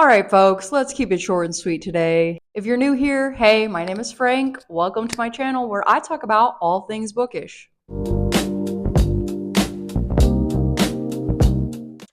Alright, folks, let's keep it short and sweet today. If you're new here, hey, my name is Frank. Welcome to my channel where I talk about all things bookish.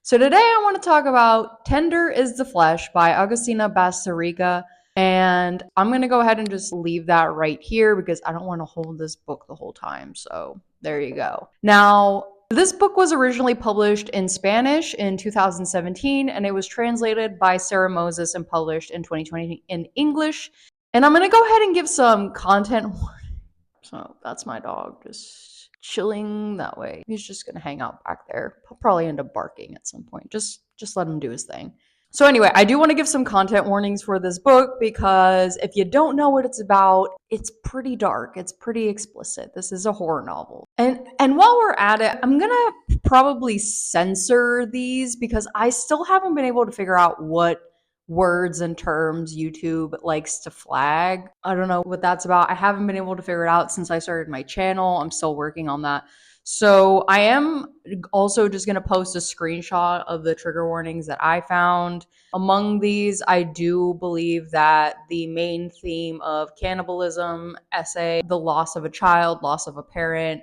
So today I want to talk about Tender is the Flesh by Agustina Bazterrica. And I'm going to go ahead and just leave that right here because I don't want to hold this book the whole time. So there you go. Now, this book was originally published in Spanish in 2017, and it was translated by Sarah Moses and published in 2020 in English. And I'm going to go ahead and give some content warning. So that's my dog just chilling that way. He's just going to hang out back there. He'll probably end up barking at some point. Just let him do his thing. So anyway, I do want to give some content warnings for this book because if you don't know what it's about, it's pretty dark. It's pretty explicit. This is a horror novel. And while we're at it, I'm going to probably censor these because I still haven't been able to figure out what words and terms YouTube likes to flag. I don't know what that's about. I haven't been able to figure it out since I started my channel. I'm still working on that. So I am also just going to post a screenshot of the trigger warnings that I found. Among these, I do believe that the main theme of cannibalism, essay, the loss of a child, loss of a parent,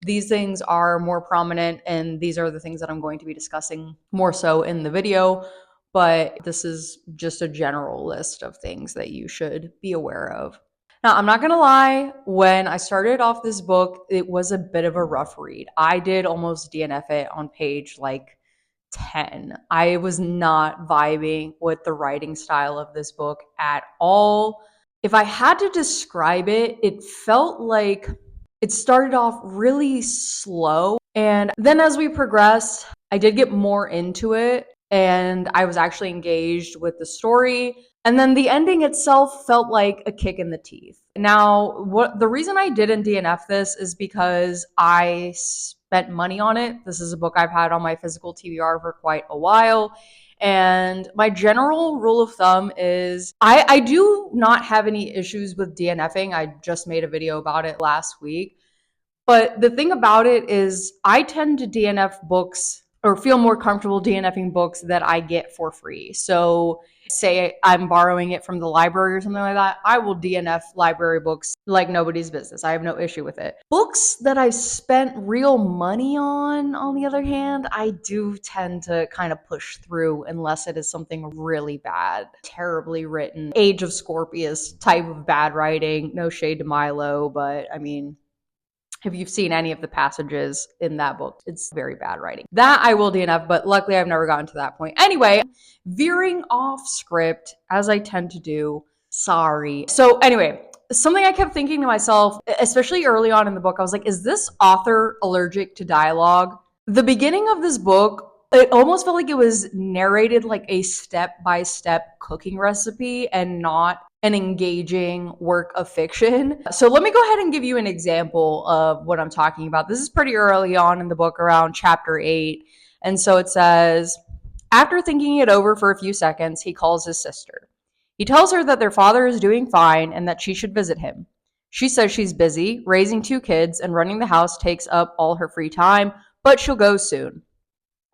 these things are more prominent, and these are the things that I'm going to be discussing more so in the video. But this is just a general list of things that you should be aware of. Now, I'm not going to lie, when I started off this book, it was a bit of a rough read. I did almost DNF it on page 10. I was not vibing with the writing style of this book at all. If I had to describe it, it felt like it started off really slow. And then as we progressed, I did get more into it and I was actually engaged with the story. And then the ending itself felt like a kick in the teeth. Now, the reason I didn't DNF this is because I spent money on it. This is a book I've had on my physical TBR for quite a while. And my general rule of thumb is I do not have any issues with DNFing. I just made a video about it last week. But the thing about it is I tend to DNF books or feel more comfortable DNFing books that I get for free. So say I'm borrowing it from the library or something like that, I will DNF library books like nobody's business. I have no issue with it. Books that I spent real money on the other hand, I do tend to kind of push through unless it is something really bad, terribly written, Age of Scorpius type of bad writing. No shade to Milo, but I mean, if you've seen any of the passages in that book, it's very bad writing. That I will DNF, but luckily I've never gotten to that point. Anyway, veering off script, as I tend to do. Sorry. So anyway, something I kept thinking to myself, especially early on in the book, I was like, is this author allergic to dialogue? The beginning of this book, it almost felt like it was narrated like a step-by-step cooking recipe and not an engaging work of fiction. So let me go ahead and give you an example of what I'm talking about. This is pretty early on in the book, around chapter 8. And so it says, after thinking it over for a few seconds, he calls his sister. He tells her that their father is doing fine and that she should visit him. She says she's busy, raising 2 kids, and running the house takes up all her free time, but she'll go soon.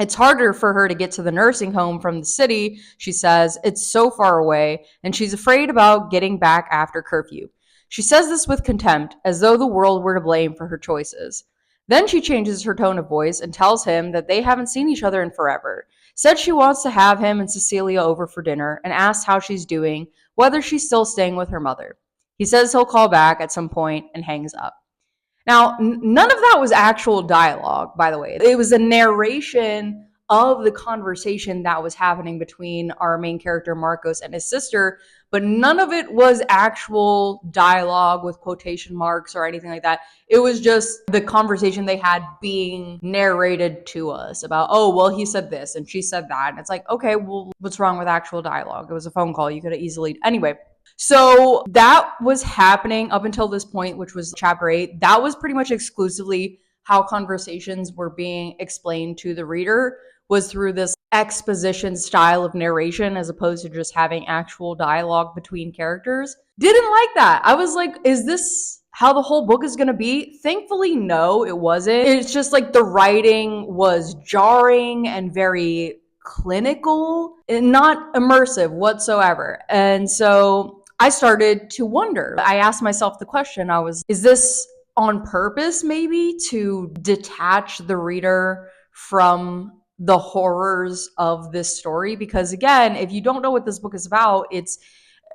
It's harder for her to get to the nursing home from the city, she says. It's so far away, and she's afraid about getting back after curfew. She says this with contempt, as though the world were to blame for her choices. Then she changes her tone of voice and tells him that they haven't seen each other in forever. Said she wants to have him and Cecilia over for dinner and asks how she's doing, whether she's still staying with her mother. He says he'll call back at some point and hangs up. Now, none of that was actual dialogue, by the way. It was a narration of the conversation that was happening between our main character, Marcos, and his sister, but none of it was actual dialogue with quotation marks or anything like that. It was just the conversation they had being narrated to us about, oh, well, he said this and she said that. And it's like, okay, well, what's wrong with actual dialogue? It was a phone call. You could have easily, anyway. So that was happening up until this point, which was chapter 8. That was pretty much exclusively how conversations were being explained to the reader, was through this exposition style of narration as opposed to just having actual dialogue between characters. Didn't like that. I was like, is this how the whole book is going to be? Thankfully, no, it wasn't. It's just like the writing was jarring and very clinical and not immersive whatsoever. And so I started to wonder. I asked myself the question, is this on purpose maybe to detach the reader from the horrors of this story? Because again, if you don't know what this book is about, it's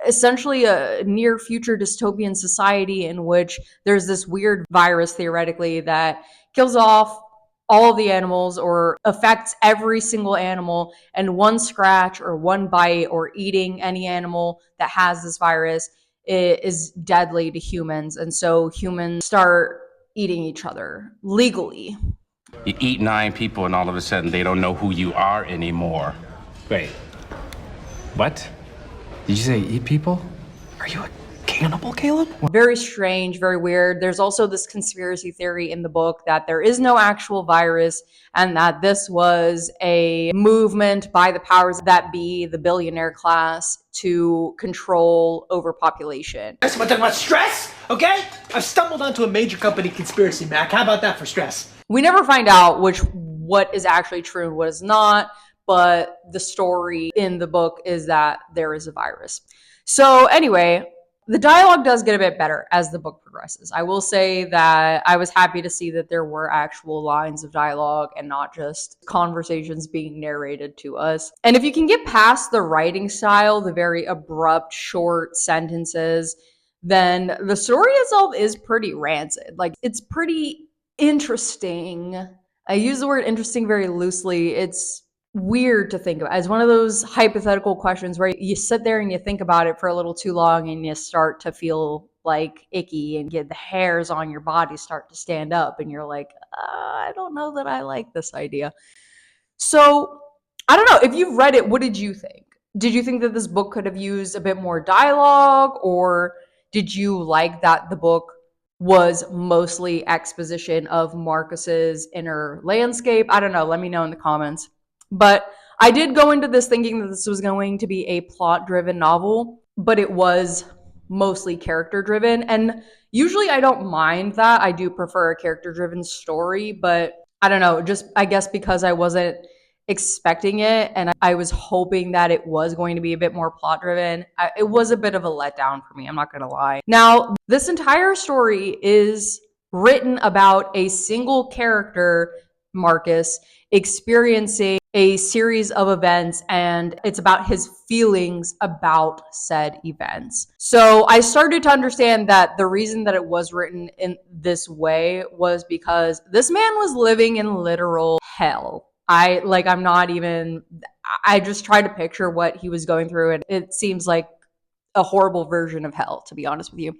essentially a near future dystopian society in which there's this weird virus theoretically that kills off all of the animals or affects every single animal, and one scratch or one bite or eating any animal that has this virus is deadly to humans. And so humans start eating each other legally. You eat 9 people and all of a sudden they don't know who you are anymore. Wait. What? Did you say eat people? Are you a cannibal, Caleb? Very strange, very weird. There's also this conspiracy theory in the book that there is no actual virus and that this was a movement by the powers that be, the billionaire class, to control overpopulation. We're talking about stress, okay? I've stumbled onto a major company conspiracy, Mac. How about that for stress? We never find out what is actually true and what is not, but the story in the book is that there is a virus. So anyway, the dialogue does get a bit better as the book progresses. I will say that I was happy to see that there were actual lines of dialogue and not just conversations being narrated to us. And if you can get past the writing style, the very abrupt, short sentences, then the story itself is pretty rancid. Like, it's pretty interesting. I use the word interesting very loosely. It's weird to think about. It's one of those hypothetical questions where you sit there and you think about it for a little too long and you start to feel like icky and get the hairs on your body start to stand up and you're like, I don't know that I like this idea. So I don't know, if you've read it, what did you think? Did you think that this book could have used a bit more dialogue, or did you like that the book was mostly exposition of Marcus's inner landscape? I don't know, let me know in the comments. But I did go into this thinking that this was going to be a plot-driven novel, but it was mostly character-driven. And usually I don't mind that. I do prefer a character-driven story, but I don't know, just I guess because I wasn't expecting it and I was hoping that it was going to be a bit more plot-driven, it was a bit of a letdown for me, I'm not going to lie. Now, this entire story is written about a single character, Marcus, experiencing a series of events, and it's about his feelings about said events. So I started to understand that the reason that it was written in this way was because this man was living in literal hell. I just tried to picture what he was going through, and it seems like a horrible version of hell, to be honest with you.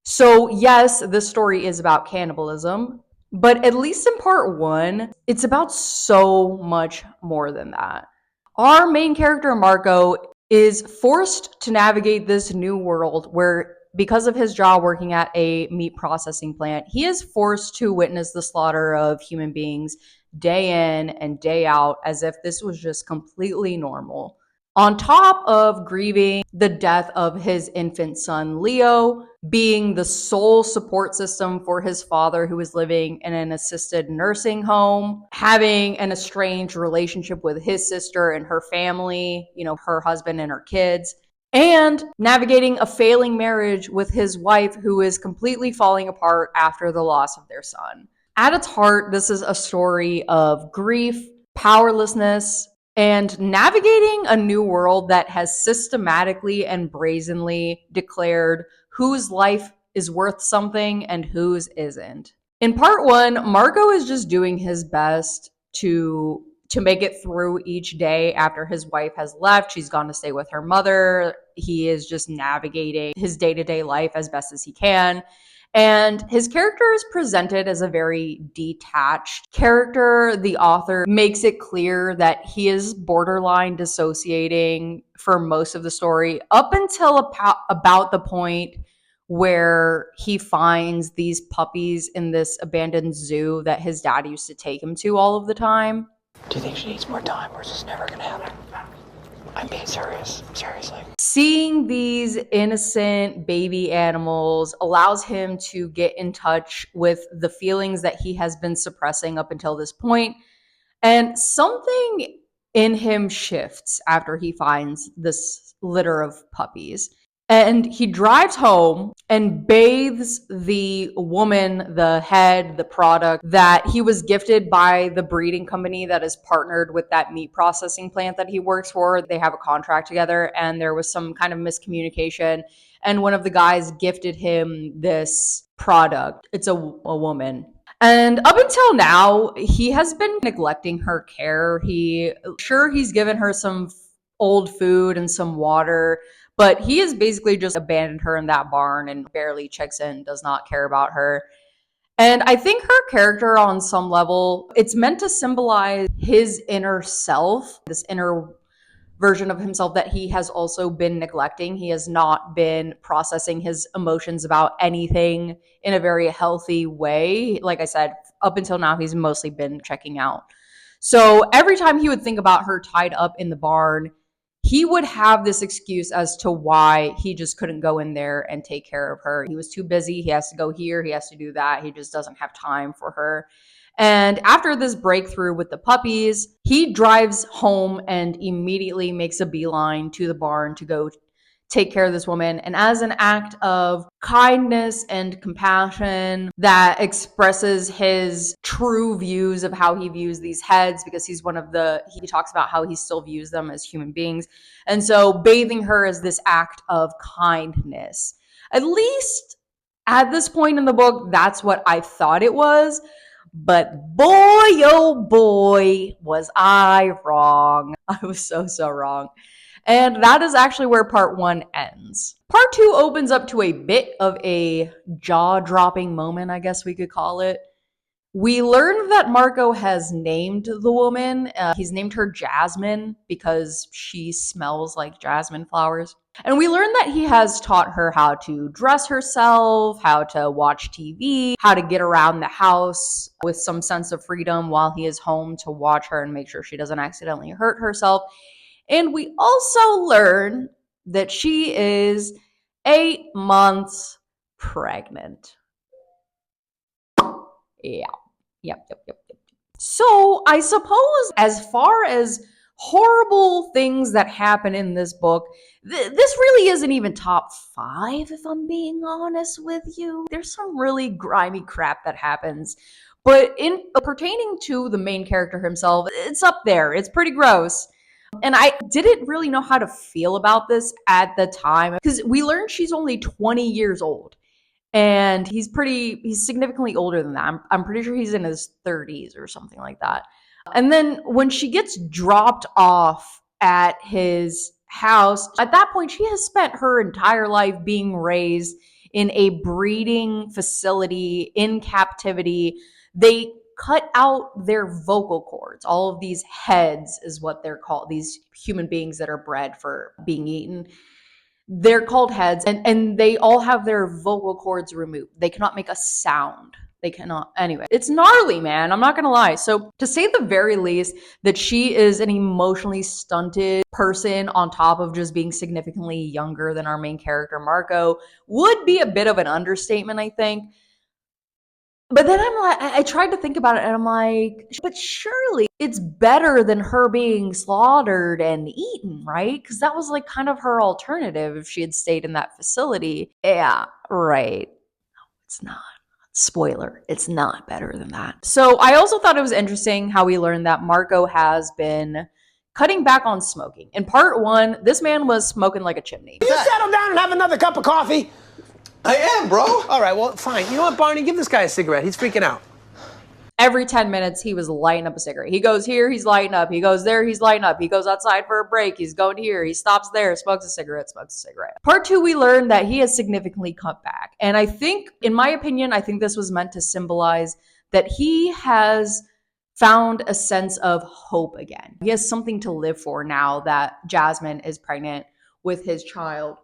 So yes, this story is about cannibalism, but at least in part 1, it's about so much more than that. Our main character, Marco, is forced to navigate this new world where, because of his job working at a meat processing plant, he is forced to witness the slaughter of human beings day in and day out as if this was just completely normal. On top of grieving the death of his infant son, Leo, being the sole support system for his father who was living in an assisted nursing home, having an estranged relationship with his sister and her family, her husband and her kids, and navigating a failing marriage with his wife who is completely falling apart after the loss of their son. At its heart, this is a story of grief, powerlessness, and navigating a new world that has systematically and brazenly declared whose life is worth something and whose isn't. In part 1, Marco is just doing his best to make it through each day after his wife has left. She's gone to stay with her mother. He is just navigating his day-to-day life as best as he can. And his character is presented as a very detached character. The author makes it clear that he is borderline dissociating for most of the story, up until about the point where he finds these puppies in this abandoned zoo that his dad used to take him to all of the time. Do you think she needs more time, or is this never gonna happen? I'm being serious. Seriously. Seeing these innocent baby animals allows him to get in touch with the feelings that he has been suppressing up until this point. And something in him shifts after he finds this litter of puppies. And he drives home and bathes the woman, the head, the product that he was gifted by the breeding company that is partnered with that meat processing plant that he works for. They have a contract together, and there was some kind of miscommunication. And one of the guys gifted him this product. It's a woman. And up until now, he has been neglecting her care. He's given her some old food and some water, but he has basically just abandoned her in that barn and barely checks in, does not care about her. And I think her character, on some level, it's meant to symbolize his inner self, this inner version of himself that he has also been neglecting. He has not been processing his emotions about anything in a very healthy way. Like I said, up until now, he's mostly been checking out. So every time he would think about her tied up in the barn, he would have this excuse as to why he just couldn't go in there and take care of her. He was too busy. He has to go here. He has to do that. He just doesn't have time for her. And after this breakthrough with the puppies, he drives home and immediately makes a beeline to the barn to go take care of this woman. And as an act of kindness and compassion that expresses his true views of how he views these heads, because he talks about how he still views them as human beings. And so bathing her is this act of kindness. At least at this point in the book, that's what I thought it was. But boy, oh boy, was I wrong. I was so wrong. And that is actually where part 1 ends. Part 2 opens up to a bit of a jaw-dropping moment, I guess we could call it. We learned that Marco has named the woman. He's named her Jasmine because she smells like jasmine flowers. And we learned that he has taught her how to dress herself, how to watch TV, how to get around the house with some sense of freedom while he is home to watch her and make sure she doesn't accidentally hurt herself. And we also learn that she is 8 months pregnant. Yeah. Yep. So I suppose, as far as horrible things that happen in this book, this really isn't even top 5, if I'm being honest with you. There's some really grimy crap that happens. But in pertaining to the main character himself, it's up there. It's pretty gross. And I didn't really know how to feel about this at the time, because we learned she's only 20 years old. And he's significantly older than that. I'm pretty sure he's in his 30s or something like that. And then when she gets dropped off at his house, at that point, she has spent her entire life being raised in a breeding facility in captivity. They cut out their vocal cords. All of these heads is what they're called, these human beings that are bred for being eaten. They're called heads, and they all have their vocal cords removed. They cannot make a sound. They cannot. Anyway, it's gnarly, man. I'm not going to lie. So, to say the very least, that she is an emotionally stunted person on top of just being significantly younger than our main character, Marco, would be a bit of an understatement, I think. But then I tried to think about it, and I'm like, but surely it's better than her being slaughtered and eaten, right? Because that was like kind of her alternative if she had stayed in that facility. Yeah, right. No, it's not. Spoiler, it's not better than that. So I also thought it was interesting how we learned that Marco has been cutting back on smoking. In part 1, this man was smoking like a chimney. Can you settle down and have another cup of coffee? I am, bro. All right, well, fine. You know what, Barney? Give this guy a cigarette. He's freaking out. Every 10 minutes, he was lighting up a cigarette. He goes here, he's lighting up. He goes there, he's lighting up. He goes outside for a break. He's going here. He stops there, smokes a cigarette. Part 2, we learned that he has significantly cut back. And I think, in my opinion, I think this was meant to symbolize that he has found a sense of hope again. He has something to live for now that Jasmine is pregnant with his child.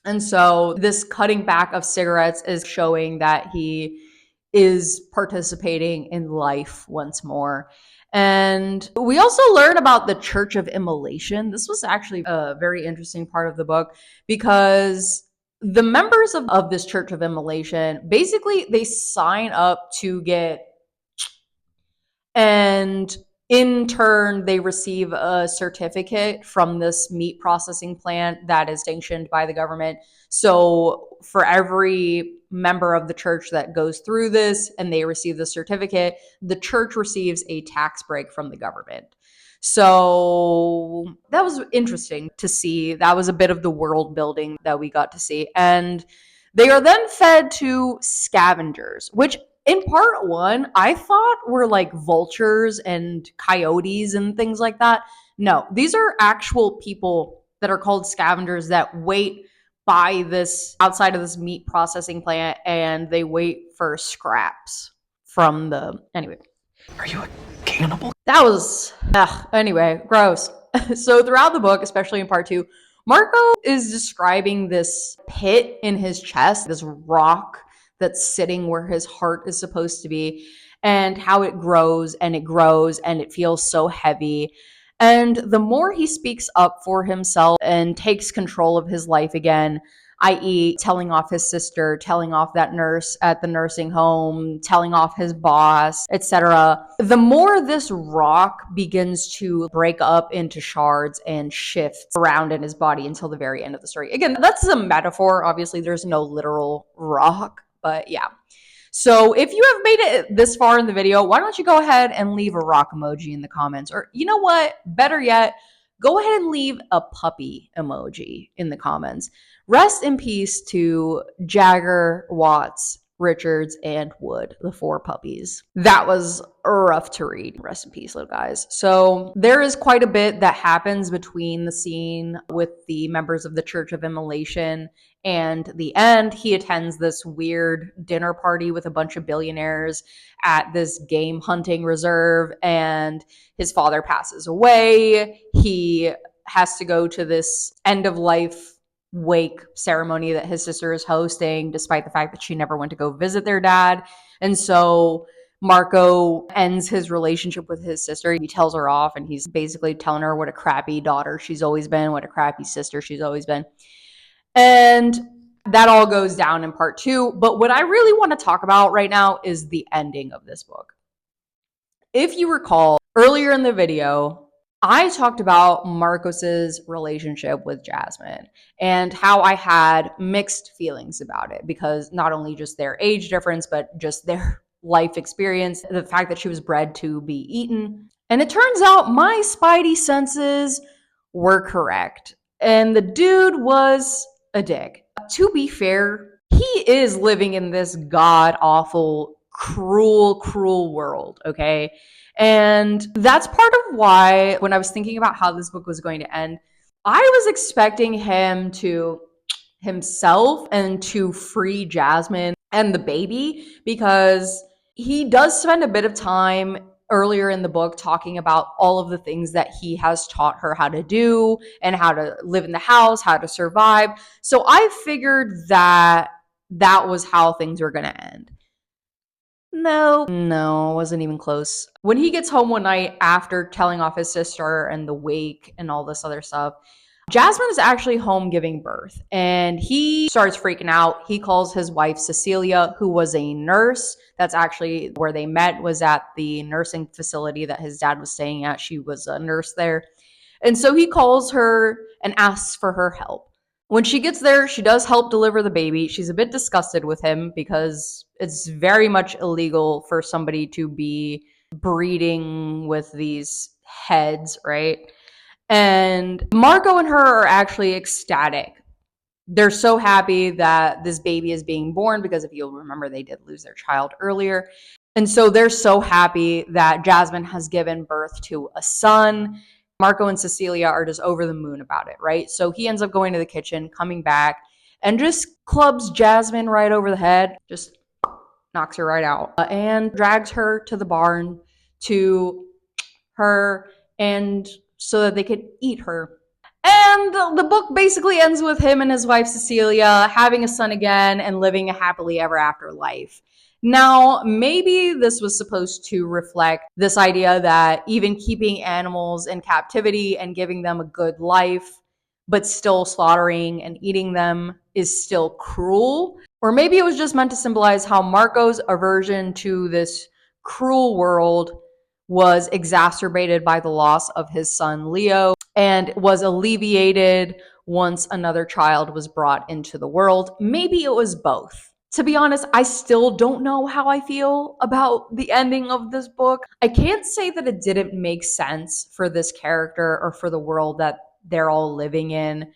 And so this cutting back of cigarettes is showing that he is participating in life once more. And we also learn about the Church of Immolation. This was actually a very interesting part of the book, because the members of this Church of Immolation, basically they sign up to get, and In turn, they receive a certificate from this meat processing plant that is sanctioned by the government. So for every member of the church that goes through this and they receive the certificate, the church receives a tax break from the government. So that was interesting to see. That was a bit of the world building that we got to see. And they are then fed to scavengers, which in part one, I thought were like vultures and coyotes and things like that. No, these are actual people that are called scavengers that wait by this outside of this meat processing plant and they wait for scraps from the. Anyway, Are you a cannibal? that was. Anyway, gross. So throughout the book, especially in part two, Marco is describing this pit in his chest, this rock that's sitting where his heart is supposed to be, and how it grows and it grows and it feels so heavy. And the more he speaks up for himself and takes control of his life again, i.e., telling off his sister, telling off that nurse at the nursing home, telling off his boss, etc., the more this rock begins to break up into shards and shift around in his body until the very end of the story. Again, that's a metaphor. Obviously, there's no literal rock, but yeah. So if you have made it this far in the video, why don't you go ahead and leave a rock emoji in the comments? Or you know what? Better yet, go ahead and leave a puppy emoji in the comments. Rest in peace to Jagger, Watts, Richards, and Wood, the 4 puppies. That was rough to read. Rest in peace, little guys. So there is quite a bit that happens between the scene with the members of the Church of Immolation and the end. He attends this weird dinner party with a bunch of billionaires at this game hunting reserve, and his father passes away. He has to go to this end of life wake ceremony that his sister is hosting, despite the fact that she never went to go visit their dad. And so Marco ends his relationship with his sister. He tells her off, and he's basically telling her what a crappy daughter she's always been, what a crappy sister she's always been. And that all goes down in part 2. But what I really want to talk about right now is the ending of this book. If you recall, earlier in the video, I talked about Marcos's relationship with Jasmine and how I had mixed feelings about it, because not only just their age difference, but just their life experience, the fact that she was bred to be eaten. And it turns out my spidey senses were correct. And the dude was a dick. To be fair, he is living in this god-awful, cruel world, okay? And that's part of why, when I was thinking about how this book was going to end, I was expecting him to himself and to free Jasmine and the baby, because he does spend a bit of time earlier in the book talking about all of the things that he has taught her how to do and how to live in the house, how to survive. So I figured that that was how things were going to end. No, it wasn't even close. When he gets home one night after telling off his sister and the wake and all this other stuff, Jasmine is actually home giving birth, and he starts freaking out. He calls his wife Cecilia, who was a nurse. That's actually where they met, was at the nursing facility that his dad was staying at. She was a nurse there. And so he calls her and asks for her help. When she gets there, she does help deliver the baby. She's a bit disgusted with him because it's very much illegal for somebody to be breeding with these heads, right? And Marco and her are actually ecstatic. They're so happy that this baby is being born, because if you'll remember, they did lose their child earlier. And so they're so happy that Jasmine has given birth to a son. Marco and Cecilia are just over the moon about it, right? So he ends up going to the kitchen, coming back, and just clubs Jasmine right over the head, just knocks her right out, and drags her to the barn to her, and so that they could eat her. And the book basically ends with him and his wife Cecilia having a son again and living a happily ever after life. Now, maybe this was supposed to reflect this idea that even keeping animals in captivity and giving them a good life, but still slaughtering and eating them, is still cruel. Or maybe it was just meant to symbolize how Marco's aversion to this cruel world was exacerbated by the loss of his son Leo and was alleviated once another child was brought into the world. Maybe it was both. To be honest, I still don't know how I feel about the ending of this book. I can't say that it didn't make sense for this character or for the world that they're all living in.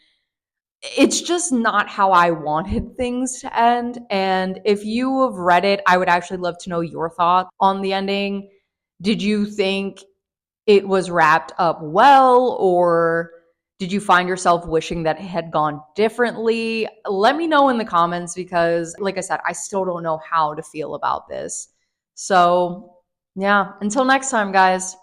It's just not how I wanted things to end. And if you have read it, I would actually love to know your thoughts on the ending. Did you think it was wrapped up well, or did you find yourself wishing that it had gone differently? Let me know in the comments because, like I said, I still don't know how to feel about this. So, yeah, until next time, guys.